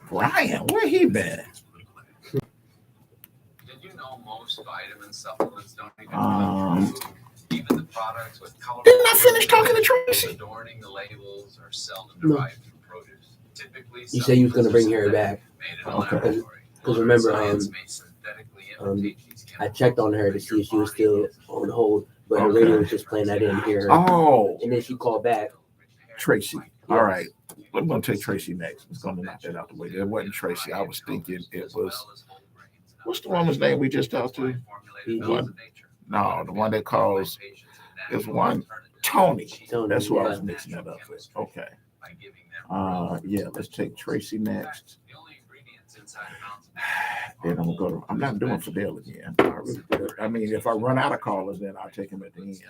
Brian, where he been? Did you know most vitamin supplements don't even even the products with colorful Didn't I finish talking to Tracy? adorning the labels are seldom No. derived from produce. Typically, You said you was gonna bring her back. Okay. Because remember, Science may synthetically imitate these I chemicals, checked on her to see if she was still on hold, but her radio was just playing. I didn't hear her. Oh, And then she called back. Tracy. All right. I'm going to take Tracy next. It's going to knock that out the way. It wasn't Tracy. I was thinking it was, what's the woman's name we just talked to? One, no, the one that calls is one, Tony. That's who I was mixing that up with. Okay. Yeah, let's take Tracy next. Then I'm going to, I'm not doing Fidel again. I mean, if I run out of callers, then I'll take him at the end.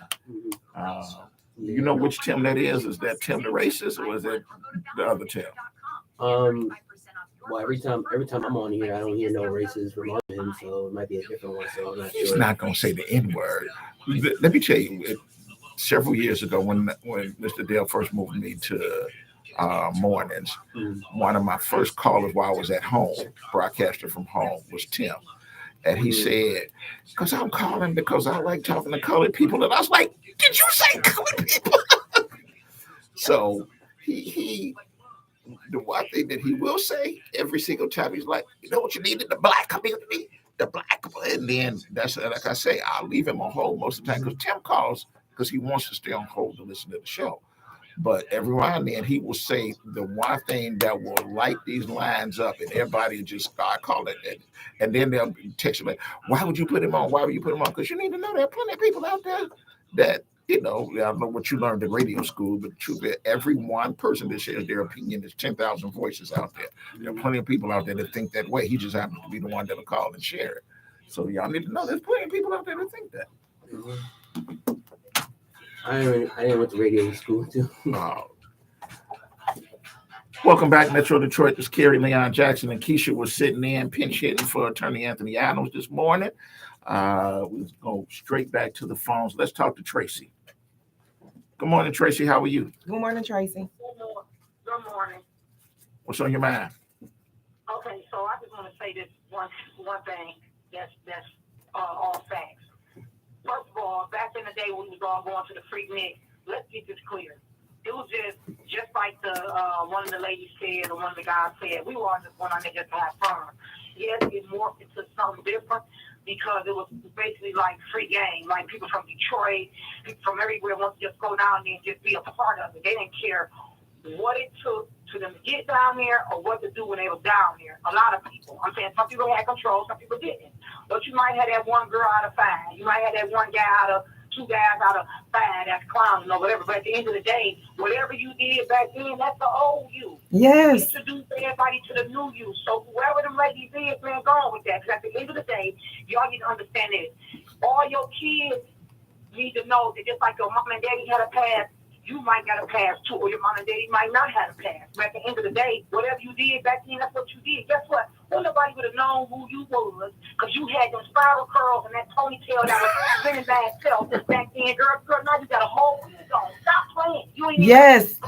You know which Tim that is? Is that Tim the racist, or is it the other Tim? Well, every time I'm on here, I don't hear no races from him, so it might be a different one. So I'm not He's sure. not going to say the N word. Let me tell you, several years ago, when Mr. Dale first moved me to mornings, one of my first callers while I was at home, broadcaster from home, was Tim. And he said, because I'm calling because I like talking to colored people. And I was like, did you say colored people? So he the one thing that he will say every single time, he's like, you know what you need in the black community? The black. And then that's, like I say, I'll leave him on hold most of the time because Tim calls because he wants to stay on hold to listen to the show. But every now and then he will say the one thing that will light these lines up, and everybody just start calling it. And then they'll text you like, why would you put him on? Why would you put him on? Because you need to know there are plenty of people out there that, you know, I don't know what you learned in radio school, but the truth is, every one person that shares their opinion, there's 10,000 voices out there. There are plenty of people out there that think that way. He just happens to be the one that'll call and share it. So y'all need to know there's plenty of people out there that think that. I didn't went to radio school too. Welcome back, Metro Detroit. This is Kerry Leon Jackson, and Keisha was sitting in pinch hitting for Attorney Anthony Adams this morning. We'll go straight back to the phones. Let's talk to Tracy. Good morning, Tracy. How are you? Good morning, Tracy. Good morning. What's on your mind? Okay, so I just want to say this one thing that's all facts. First of all, back in the day when we was all going to the Freaknik, let's get this clear. It was just like the one of the ladies said or one of the guys said, we were all just going on there just to have fun. Yes, it morphed into something different because it was basically like free game. Like people from Detroit, people from everywhere wanted to just go down there and just be a part of it. They didn't care what it took to them to get down there or what to do when they were down there. A lot of people. I'm saying some people had control, some people didn't. But you might have that one girl out of 5. You might have that one guy out of 2 guys out of 5 that's clowning or whatever. But at the end of the day, whatever you did back then, that's the old you. Yes. Introduce everybody to the new you. So whoever them ladies is, man, go on with that. Because at the end of the day, y'all need to understand this. All your kids need to know that just like your mom and daddy had a past, you might got a pass too, or your mom and daddy might not have a pass. But at the end of the day, whatever you did back then, that's what you did. Guess what? Well, nobody would have known who you was because you had them spiral curls and that ponytail that was spinning by itself back then. Girl, now you got a whole wig on. Stop playing. You ain't Yes.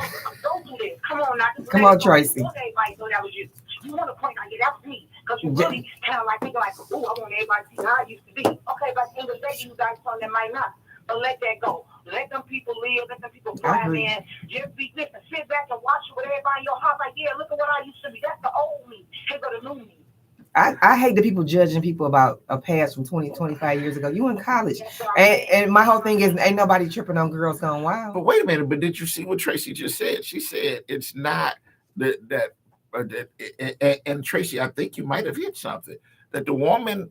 don't do this. Come on now. Come on, Tracy. Everybody know that was you. You want to point out, yeah, that was me. Because you really kind of like thinking like, oh, I want everybody to see how I used to be. Okay, by the end of the day, you got something that might not. But let that go. Let them people live. Let them people fly, man. Just listen, sit back and watch it with everybody in your house. Like, yeah, look at what I used to be. That's the old me. Here go the new me. I hate the people judging people about a past from 20, 25 years ago. You in college. And my whole thing is ain't nobody tripping on girls going wild. But wait a minute. But did you see what Tracy just said? She said it's not that and Tracy, I think you might have hit something. That the women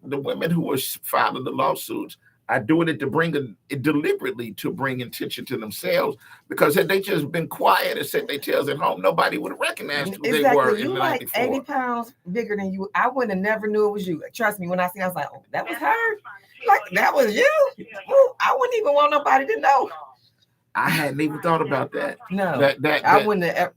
who were filing the lawsuits are doing it to bring it deliberately to bring attention to themselves, because had they just been quiet and set their tails at home, nobody would have recognized who they were in you like 94. 80 pounds bigger than you. I wouldn't have never knew it was you. Trust me, when I seen I was like, oh, that was her. Like, that was you? Ooh, I wouldn't even want nobody to know. I hadn't even thought about that. No, that I wouldn't have.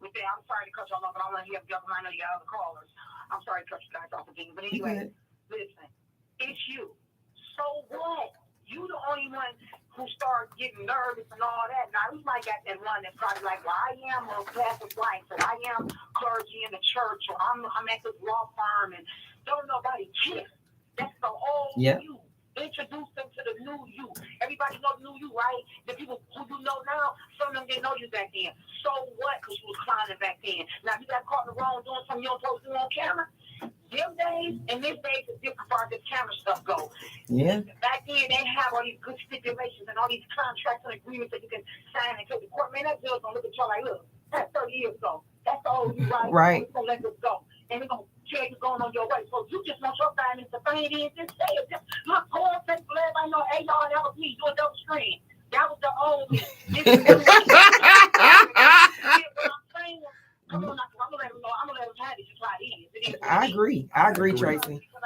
I'm sorry to cut you off, but I want to hear you. I know you got other callers. I'm sorry to cut you guys off again. But anyway, listen, it's you. So what? You the only one who started getting nervous and all that. Now, he might got that one that's probably like, well, I am a pastor's wife, or I am clergy in the church, or I'm at this law firm, and don't nobody care. That's the old you. Introduce them to the new you. Everybody know the new you, right? The people who you know now, some of them didn't know you back then. So what? Because you was clowning back then. Now, if you got caught in the wrong doing something you don't supposed to do on camera, them days and this days is different as far as this camera stuff goes. Yeah. Back then, they have all these good stipulations and all these contracts and agreements that you can sign and take to court. Man, that judge gonna look at you like, look, that's 30 years ago. That's the old you, right? Right. We're gonna let this go. And we're gonna tell you going on your way. So you just want your family to find in this day. Look, go on Facebook, everybody know, hey, y'all, that was me doing double screen. That was the old me. This is the new me. Come on, I'm gonna let them know. I'm gonna let them have it just like it is. It is what I it is. agree. I agree, Tracy. Because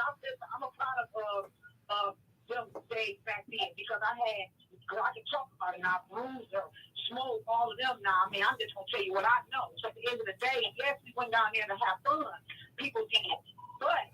I'm a product of them days back then because I can talk about it now, bruised or smoke all of them now. I mean, I'm just gonna tell you what I know. So at the end of the day, yes, we went down there to have fun. People did, but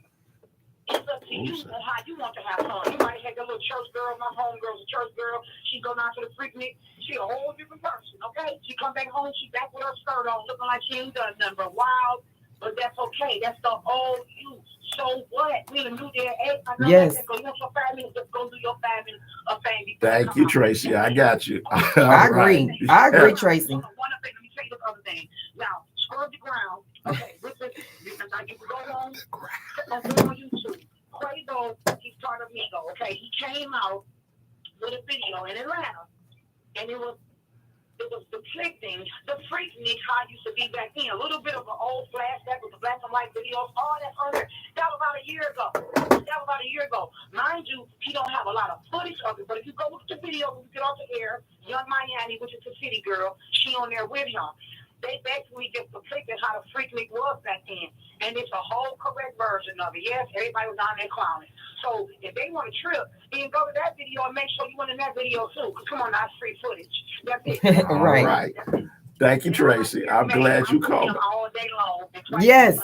it's up to you on how you want to have fun. You might have that little church girl. My homegirl's a church girl. She go down to the Freaknik. She a whole different person. Okay, she come back home. She back with her skirt on, looking like she ain't done nothing but wild. But that's okay. That's the old you. So what? We in a new day and age. I know Yes. that. Go, you want your family? Just go do your family a thing. Thank you, Tracy. I got you. I All agree. right. I agree, Tracy. One other thing. Let me tell you the other thing. Now, scrub the ground. Okay, listen. Now you can go home on YouTube. Quavo, he's part of Migo. Okay, he came out with a video in Atlanta, and it was depicting the Freaknik how it used to be back then. A little bit of an old flashback with the black and white videos, all that on there. That was about a year ago. Mind you, he don't have a lot of footage of it, but if you go look at the video when we get off the air, Young Miami, which is a city girl, she on there with him. They basically just depicted how the Freaknik was back then. And it's a whole correct version of it. Yes, everybody was down there clowning. So if they want to trip, then go to that video and make sure you went in that video too. Because come on, that's free footage. That's it. All Right. right. Thank you, Tracy. I'm glad you called. All day long. Yes.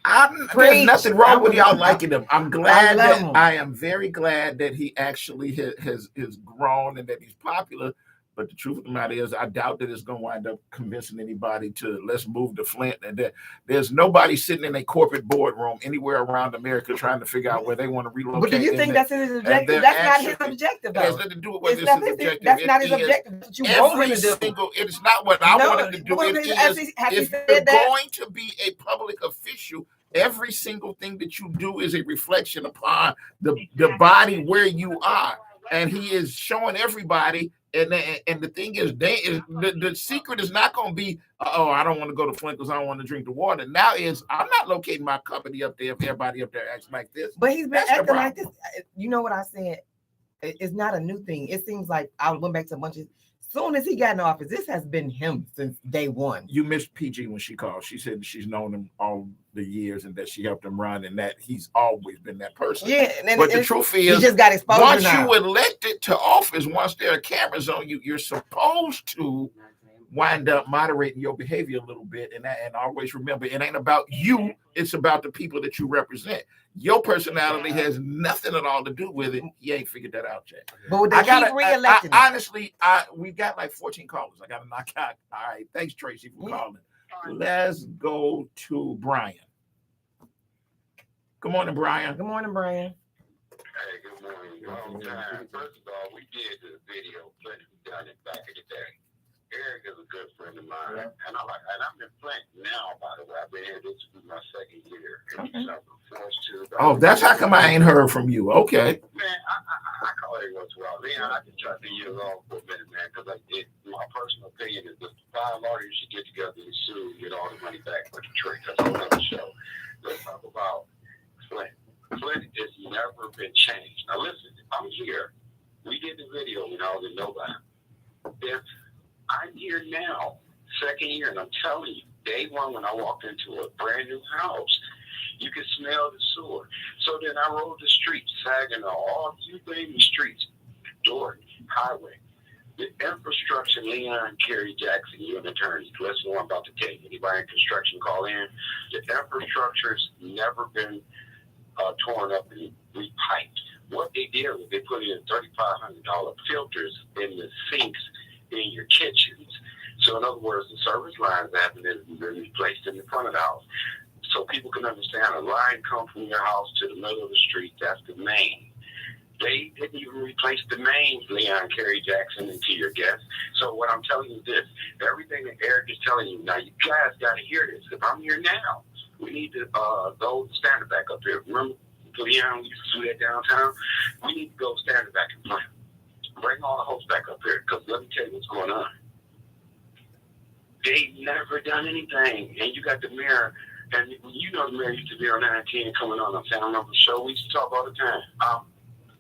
There's Preach. nothing wrong with y'all liking him. I'm glad love that him. I am very glad that he actually has grown and that he's popular. But the truth of the matter is, I doubt that it's going to wind up convincing anybody to let's move to Flint. And that there's nobody sitting in a corporate boardroom anywhere around America trying to figure out where they want to relocate. But do you think that's his objective? they're That's not his actually- objective, It has though. nothing to do with what It's this not is his, objective. that's not his It is objective. That's what you want him every to do. single. It is not what I No, want him to do. well, It has is he if said you're that? going to be a public official, every single thing that you do is a reflection upon the body where you are. And he is showing everybody. And the thing is, the secret is not going to be, oh, I don't want to go to Flint because I don't want to drink the water. Now is, I'm not locating my company up there if everybody up there acts like this. But he's been That's the acting like this. problem. You know what I said? It's not a new thing. It seems like I went back to a bunch of. Soon as he got in office, this has been him since day one. You missed PG when she called. She said she's known him all the years and that she helped him run and that he's always been that person. Yeah, and But the truth he is, just got exposed once now. you elected to office, once there are cameras on you, you're supposed to wind up moderating your behavior a little bit. And always remember, it ain't about you. It's about the people that you represent. Your personality has nothing at all to do with it. He ain't figured that out yet. But they I gotta, keep reelecting him. honestly, we got like 14 callers. I got to knock out. All right. Thanks, Tracy, for calling. Let's go to Brian. Good morning, Brian. Good morning, Brian. Hey, good morning. Long time. First of all, we did the video plenty done it back in the day. Eric is a good friend of mine, and I'm in Flint now. By the way, I've been here. This will be my second year. Oh, that's how come I ain't heard from you. Okay. Man, I call it once in a while. Man, I just try to be you along for a minute, man, because my personal opinion is the 5 lawyers should get together and sue and get all the money back for the tree. That's a whole other show. Let's talk about Flint. Flint has never been changed. Now listen, I'm here. We did the video when I was in Nobody. If I'm here now, second year, and I'm telling you, day one when I walked into a brand new house, you could smell the sewer. So then I rode the streets, Saginaw, all you baby streets, Dorton, Highway. The infrastructure, Leon, Kerry Jackson, you an attorney, listen to what I'm about to tell you. Anybody in construction, call in. The infrastructure's never been torn up and repiped. What they did was they put in $3,500 filters in the sinks kitchens. So in other words, the service lines have been placed in the front of the house. So people can understand a line comes from your house to the middle of the street. That's the main. They didn't even replace the mains, Leon, Kerry Jackson, and to your guests. So what I'm telling you is this. Everything that Eric is telling you, now you guys got to hear this. If I'm here now, we need to go stand it back up here. Remember, Leon, we used to do that downtown? We need to go stand it back in front. Bring all the hosts back up here, because let me tell you what's going on. They never done anything. And you got the mayor, and you know the mayor used to be on 19 coming on the Family Number show. We used to talk all the time. I'm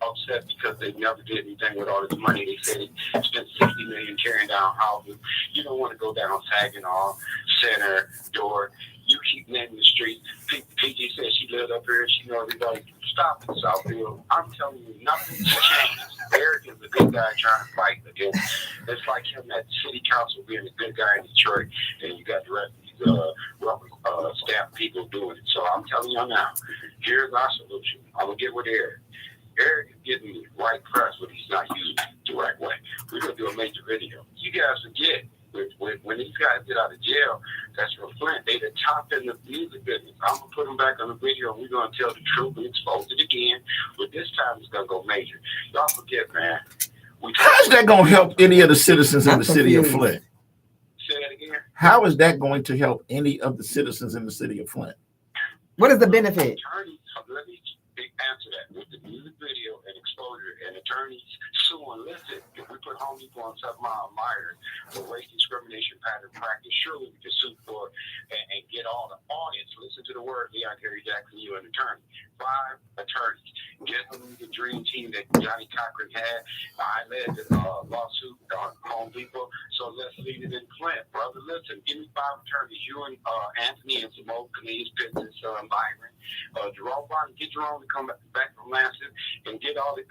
upset because they never did anything with all this money. They said they spent $60 million tearing down houses. You don't want to go down Saginaw, Center, Door. You keep naming the street. PG said she lived up here and she know everybody. Stop in Southfield. I'm telling you, nothing's changed. Eric is a good guy trying to fight against. It's like him at city council being a good guy in Detroit, and you got the rest of these rubber staff people doing it. So I'm telling you now, here's our solution. I'm going to get with Eric. Eric is getting the right press, but he's not using it the right way. We're going to do a major video. You guys forget, when these guys get out of jail, that's from Flint. They the top in the music business. I'm going to put them back on the video, and we're going to tell the truth and expose it again. But this time, it's going to go major. Y'all forget, man. How's that going to help any of the citizens in the city of Flint? Say that again? How is that going to help any of the citizens in the city of Flint? What is the benefit? Attorneys, let me answer that. With the music video and exposure and attorneys suing, listen, if we put Home Depot on 7 Mile Myers for race discrimination pattern practice, surely we can sue for and get all the audience. Listen to the word, Leon Kerry Jackson, you an attorney. 5 attorneys. Get them the dream team that Johnny Cochran had. I led the lawsuit on Home Depot, so let's lead it in Flint. Brother, listen, give me 5 attorneys. You and Anthony and Simone, Canadian business, Byron, Jerome Barton, get Jerome to come back from Lansing and get all this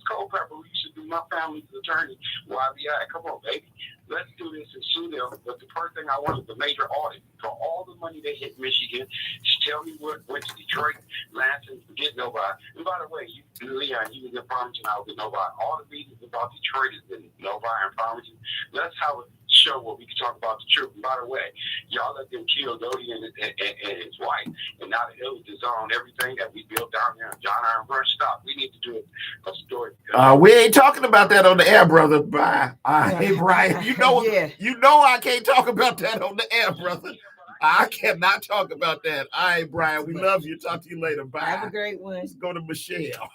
cold pepper. We used to do my family's attorney. YBI, come on, baby. Let's do this and sue them. But the first thing I want is the major audit for all the money they hit Michigan. Just tell me what went to Detroit, Lansing, forget nobody. And by the way, Leon, you was in Farmington, I was in Novi. All the meetings about Detroit is in Novi and Farmington. Let's have a show where we can talk about the truth. And by the way, y'all let them kill Doty and his wife, and now the hill is on everything that we built down there. John Iron Brush, stop. We need to do a story. We ain't talking about that on the air, brother. Bye. Hey, Brian, you know I can't talk about that on the air, brother. I cannot talk about that. All right, Brian, we love you. Talk to you later. Bye. Have a great one. Let's go to Michelle.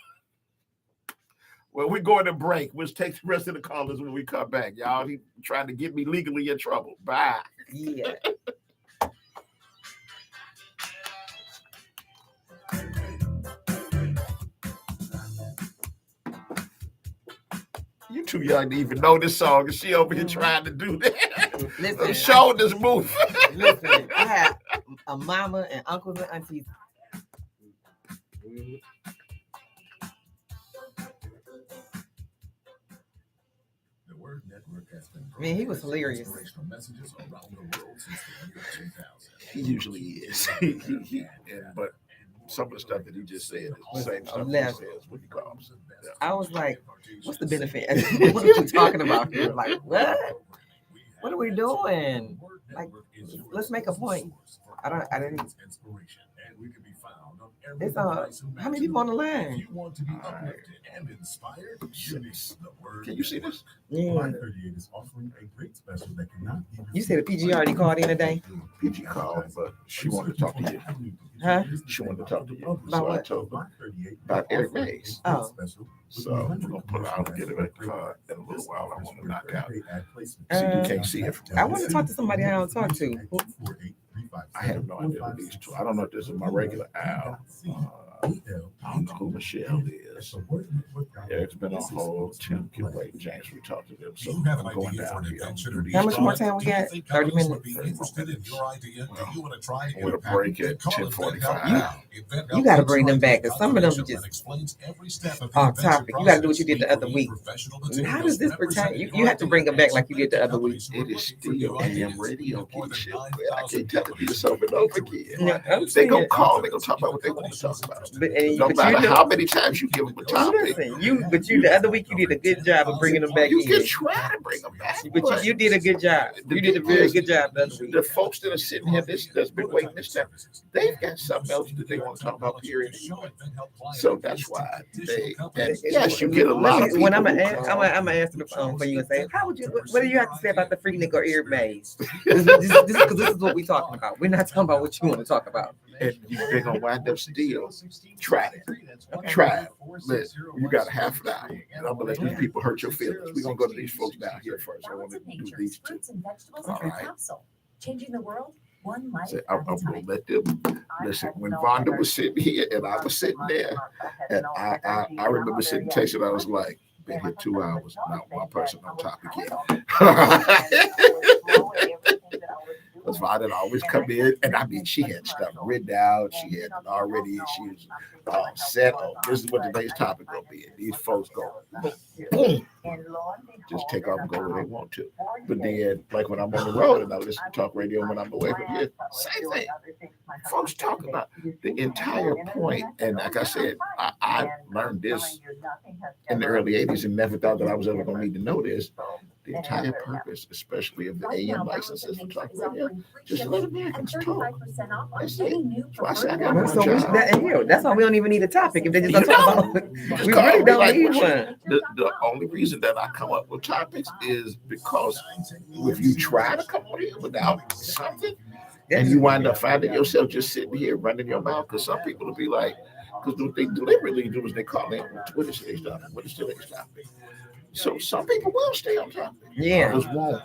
Well, we're going to break. We'll take the rest of the callers when we come back. Y'all, he trying to get me legally in trouble. Bye. Yeah. You too young to even know this song, and she over here trying to do that. Listen, The shoulders move. listen, I have a mama and uncles and aunties. The Word Network has been Man, he was hilarious. inspirational messages around the world since the year 2000. He usually is. But some of the stuff that he just said is the same stuff he left. says when he comes. I was like, what's the benefit? What are you talking about here? Like, what? What are we doing? Like, let's make a point. I didn't. It's how many people on the line? You want to be uplifted and inspired? You need the Word Can you see Network. this? Yeah. Line 38 is offering a great special that cannot even You said the PG already called in today? PG called, but she wanted to talk to you. Huh? She wanted to talk to you. About So I what? told her about Eric Mays. Oh. So we're gonna put out and get it in a little while. I want to knock out. See, you Uh, can't see it. I want to talk to somebody I don't talk to. I have no idea who these two. I don't know if this is my regular Al. I don't know who Michelle is. Eric's been on hold. Tim, Gilbert, James, we talked to them. So Do you have an I'm going idea for down an here. adventure? I'm How much more time we Do you got? think 30 companies would minutes. be interested in your idea? Do you want to try With a Impact? break at Call 10:45. Invent Help now. Invent You Help gotta takes bring them right back, to 'cause some of them calculation just and explains every step of the off invention topic. You gotta do what you did the process. other We week. professional How materials does this pertain? representing You have to bring them back like you did the other week. It is still AM radio More than shit. I 9,000 can't tell you this over and over again. Yeah, I'm They saying gonna it. call. They gonna talk about what they want to talk about. No but matter you how many times you give them a topic, listen, the other week you did a good job of bringing them back you in. can try to bring them back. But you did a good job. You did a very good job the other week. The folks that are sitting here, that's been waiting this time, they've got something else that they want to talk about. Period. So that's why they. And yes, you get a lot of people. When I'm who gonna call. answer the phone for you and say, how would you? What do you have to say about the Freaknik or ear maze? This is what we're talking about. We're not talking about what you want to talk about. And they're gonna wind up still. Try it. Try it. But you got a half an hour. And I'm gonna let these people hurt your feelings. We're gonna go to these folks down here first. I want to do these two. All right. Changing the world one life So at I'm a gonna time. let them listen. When Vonda was sitting here and I was sitting there, and I remember sitting texting, I was like, been here 2 hours, not one person on topic yet. Because Vonda always come in, and I mean, she had stuff written out, she had it already, she was set on, this is what today's topic gonna be. And these folks go, boom, just take off and go where they want to. But then, like when I'm on the road and I listen to talk radio when I'm away from here, same thing. Folks talk about the entire point. And like I said, I learned this in the early 80s and never thought that I was ever going to need to know this. The entire purpose, especially of the AM licenses for talk radio, just let Americans talk. That's it. So I said, I got one So job. that's why we don't even need a topic if they just You don't talk know, about Just we call really me don't like, need what you- one. The only reason that I come up with topics is because if you try to come up here without something, and you wind up finding yourself just sitting here running your mouth, because some people will be like, because what they deliberately do is they call in, what is today's topic? What is today's topic? So some people will stay on topic. Yeah. Others won't.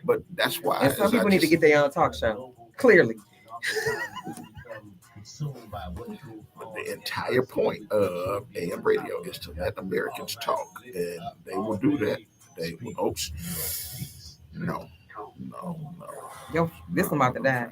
But that's why. And some as I people need to just- get their own talk show. Clearly. The entire point of AM radio is to let Americans talk, and they will do that. They will. Oops. No. Yo, this one about to die.